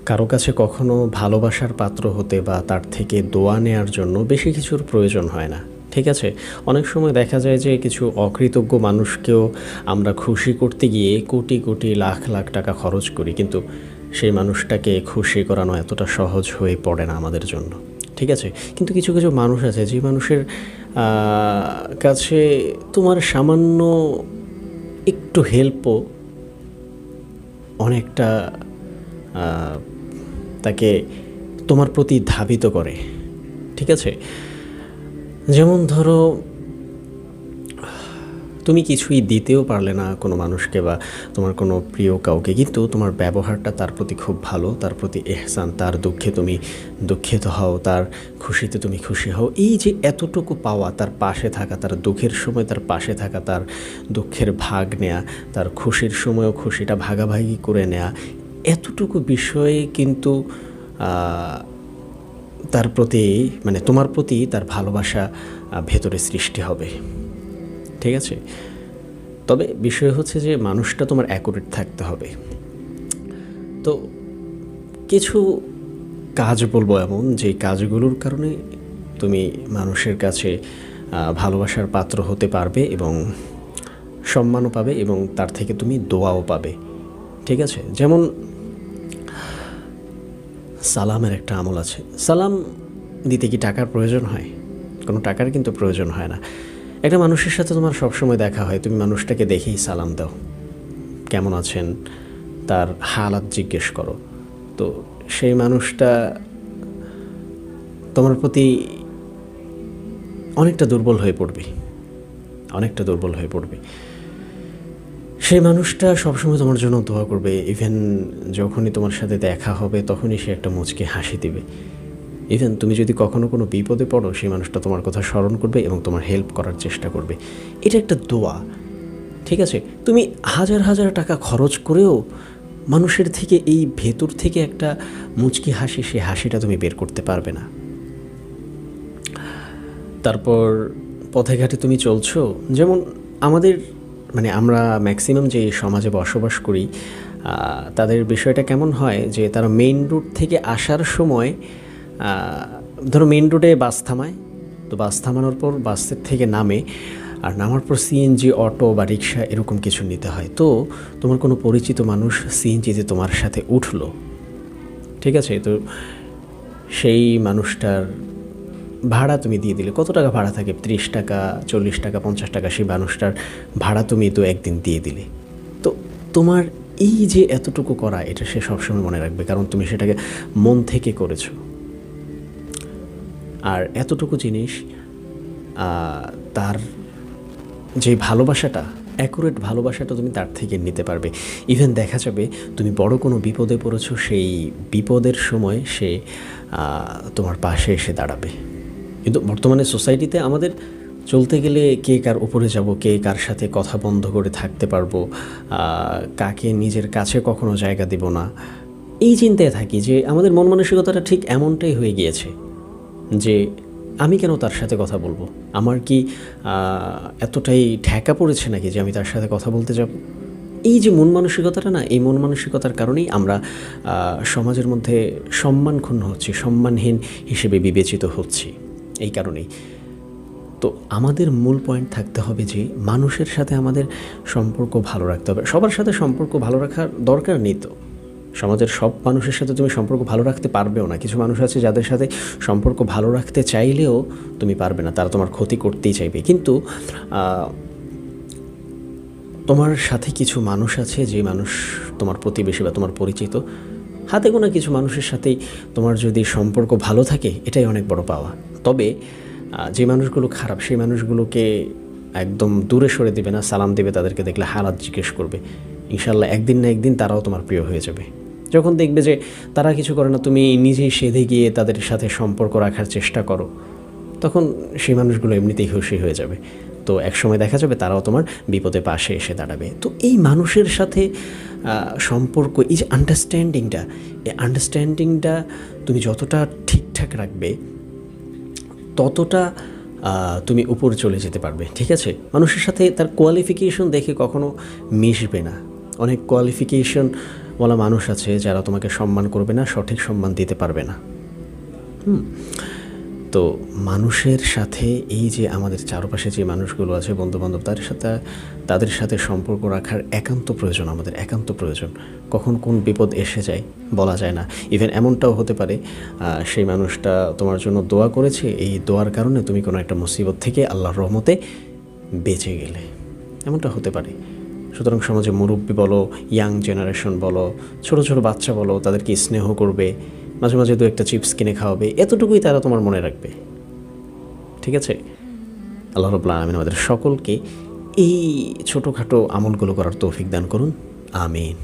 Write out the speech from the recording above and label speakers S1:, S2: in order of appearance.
S1: কারো কাছে কখনো ভালোবাসার পাত্র হতে বা তার থেকে দোয়া নেয়ার জন্য বেশি কিছুর প্রয়োজন হয় না। ঠিক আছে? অনেক সময় দেখা যায় যে কিছু অকৃতজ্ঞ মানুষকেও আমরা খুশি করতে গিয়ে কোটি কোটি লাখ লাখ টাকা খরচ করি, কিন্তু সেই মানুষটাকে খুশি করানো এতটা সহজ হয়ে পড়ে না আমাদের জন্য। ঠিক আছে? কিন্তু কিছু কিছু মানুষ আছে যে মানুষের কাছে তোমার সামান্য একটু হেল্পও অনেকটা তাকে তোমার প্রতি ধাবিত করে। ঠিক আছে? যেমন ধরো, তুমি কিছুই দিতেও পারলে না কোনো মানুষকে বা তোমার কোনো প্রিয় কাউকে, কিন্তু তোমার ব্যবহারটা তার প্রতি খুব ভালো, তার প্রতি এহসান, তার দুঃখে তুমি দুঃখিত হও, তার খুশিতে তুমি খুশি হও। এই যে এতটুকু পাওয়া, তার পাশে থাকা, তার দুঃখের সময় তার পাশে থাকা, তার দুঃখের ভাগ নেয়া, তার খুশির সময়ও খুশিটা ভাগাভাগি করে নেয়া, এতটুকু বিষয়ে কিন্তু তার প্রতি মানে তোমার প্রতি তার ভালোবাসা ভেতরে সৃষ্টি হবে। ঠিক আছে? তবে বিষয় হচ্ছে যে মানুষটা তোমার অ্যাকুরেট থাকতে হবে। তো কিছু কাজ বলবো এমন, যে কাজগুলোর কারণে তুমি মানুষের কাছে ভালোবাসার পাত্র হতে পারবে এবং সম্মানও পাবে এবং তার থেকে তুমি দোয়াও পাবে। ঠিক আছে? যেমন সালামের একটা আমল আছে। সালাম দিতে কি টাকার প্রয়োজন হয়? কোনো টাকার কিন্তু প্রয়োজন হয় না। একটা মানুষের সাথে তোমার সবসময় দেখা হয়, তুমি মানুষটাকে দেখেই সালাম দাও, কেমন আছেন, তার হালাত জিজ্ঞেস করো। তো সেই মানুষটা তোমার প্রতি অনেকটা দুর্বল হয়ে পড়বে, অনেকটা দুর্বল হয়ে পড়বে। সেই মানুষটা সবসময় তোমার জন্য দোয়া করবে। ইভেন যখনই তোমার সাথে দেখা হবে তখনই সে একটা মুচকি হাসি দিবে। ইভেন তুমি যদি কখনো কোনো বিপদে পড়ো, সেই মানুষটা তোমার কথা স্মরণ করবে এবং তোমার হেল্প করার চেষ্টা করবে। এটা একটা দোয়া। ঠিক আছে? তুমি হাজার হাজার টাকা খরচ করেও মানুষের থেকে এই ভেতর থেকে একটা মুচকি হাসি, সেই হাসিটা তুমি বের করতে পারবে না। তারপর পথে ঘাটে তুমি চলছো, যেমন আমাদের মানে আমরা ম্যাক্সিমাম যে সমাজে বসবাস করি, তাদের বিষয়টা কেমন হয় যে তারা মেইন রোড থেকে আসার সময় ধরো মেইন রোডে বাস থামায়, তো বাস থামানোর পর বাসের থেকে নামে, আর নামার পর সিএনজি, অটো বা রিক্সা এরকম কিছু নিতে হয়। তো তোমার কোনো পরিচিত মানুষ সিএনজিতে তোমার সাথে উঠলো, ঠিক আছে? তো সেই মানুষটার ভাড়া তুমি দিয়ে দিলে। কত টাকা ভাড়া থাকে? 30 টাকা, 40 টাকা, 50 টাকা। সেই মানুষটার ভাড়া তুমি তো একদিন দিয়ে দিলে। তো তোমার এই যে এতটুকু করা, এটা সে সবসময় মনে রাখবে, কারণ তুমি সেটাকে মন থেকে করেছো। আর এতটুকু জিনিস, তার যে ভালোবাসাটা, অ্যাকুরেট ভালোবাসাটা তুমি তার থেকে নিতে পারবে। ইভেন দেখা যাবে তুমি বড় কোনো বিপদে পড়েছো, সেই বিপদের সময় সে তোমার পাশে এসে দাঁড়াবে। কিন্তু বর্তমানে সোসাইটিতে আমাদের চলতে গেলে কে কার উপরে যাব, কে কার সাথে কথা বন্ধ করে থাকতে পারবো, কাকে নিজের কাছে কখনো জায়গা দেব না, এই চিন্তায় থাকি। যে আমাদের মন মানসিকতাটা ঠিক এমনটাই হয়ে গিয়েছে যে আমি কেন তার সাথে কথা বলবো? আমার কি এতটাই ঠেকা পড়েছে নাকি যে আমি তার সাথে কথা বলতে যাব? এই যে মন মানসিকতাটা না, এই মন মানসিকতার কারণেই আমরা সমাজের মধ্যে সম্মানক্ষুণ্ণ হচ্ছি, সম্মানহীন হিসেবে বিবেচিত হচ্ছি। এই কারণেই তো আমাদের মূল পয়েন্ট থাকতে হবে যে মানুষের সাথে আমাদের সম্পর্ক ভালো রাখতে হবে। সবার সাথে সম্পর্ক ভালো রাখার দরকার নেই। তো সমাজের সব মানুষের সাথে তুমি সম্পর্ক ভালো রাখতে পারবেও না। কিছু মানুষ আছে যাদের সাথে সম্পর্ক ভালো রাখতে চাইলেও তুমি পারবে না, তারা তোমার ক্ষতি করতেই চাইবে। কিন্তু তোমার সাথে কিছু মানুষ আছে, যে মানুষ তোমার প্রতিবেশী বা তোমার পরিচিত, হাতে গোনা কিছু মানুষের সাথেই তোমার যদি সম্পর্ক ভালো থাকে, এটাই অনেক বড় পাওয়া। তবে যে মানুষগুলো খারাপ, সেই মানুষগুলোকে একদম দূরে সরে দেবে না, সালাম দেবে, তাদেরকে দেখলে হালাত জিজ্ঞেস করবে। ইনশাল্লাহ একদিন না একদিন তারাও তোমার প্রিয় হয়ে যাবে। যখন দেখবে যে তারা কিছু করে না, তুমি নিজেই সেধে গিয়ে তাদের সাথে সম্পর্ক রাখার চেষ্টা করো, তখন সেই মানুষগুলো এমনিতেই খুশি হয়ে যাবে। তো একসময় দেখা যাবে তারাও তোমার বিপদে পাশে এসে দাঁড়াবে। তো এই মানুষের সাথে সম্পর্ক, এই যে আন্ডারস্ট্যান্ডিংটা, এই আন্ডারস্ট্যান্ডিংটা তুমি যতটা ঠিকঠাক রাখবে, ততটা তুমি উপরে চলে যেতে পারবে। ঠিক আছে? মানুষের সাথে তার কোয়ালিফিকেশন দেখে কখনো মিশবে না। অনেক কোয়ালিফিকেশন ওয়ালা মানুষ আছে যারা তোমাকে সম্মান করবে না, সঠিক সম্মান দিতে পারবে না। তো মানুষের সাথে এই যে আমাদের চারপাশে যে মানুষগুলো আছে, বন্ধুবান্ধব, তাদের সাথে সম্পর্ক রাখার একান্ত প্রয়োজন, আমাদের একান্ত প্রয়োজন। কখন কোন বিপদ এসে যায় বলা যায় না। ইভেন এমনটাও হতে পারে সেই মানুষটা তোমার জন্য দোয়া করেছে, এই দোয়ার কারণে তুমি কোনো একটা মুসিবত থেকে আল্লাহর রহমতে বেঁচে গেলে, এমনটা হতে পারে। সুতরাং সমাজে মুরব্বী বলো, ইয়াং জেনারেশন বলো, ছোট ছোট বাচ্চা বলো, তাদেরকে স্নেহ করবে, মাঝে মাঝে দু একটা চিপস কিনে খাওয়াবে, এতটুকুই তারা তোমার মনে রাখবে। ঠিক আছে? আল্লাহ রাব্বুল আলামিন আমাদের সকলকে এই ছোটোখাটো আমলগুলো করার তৌফিক দান করুন। আমিন।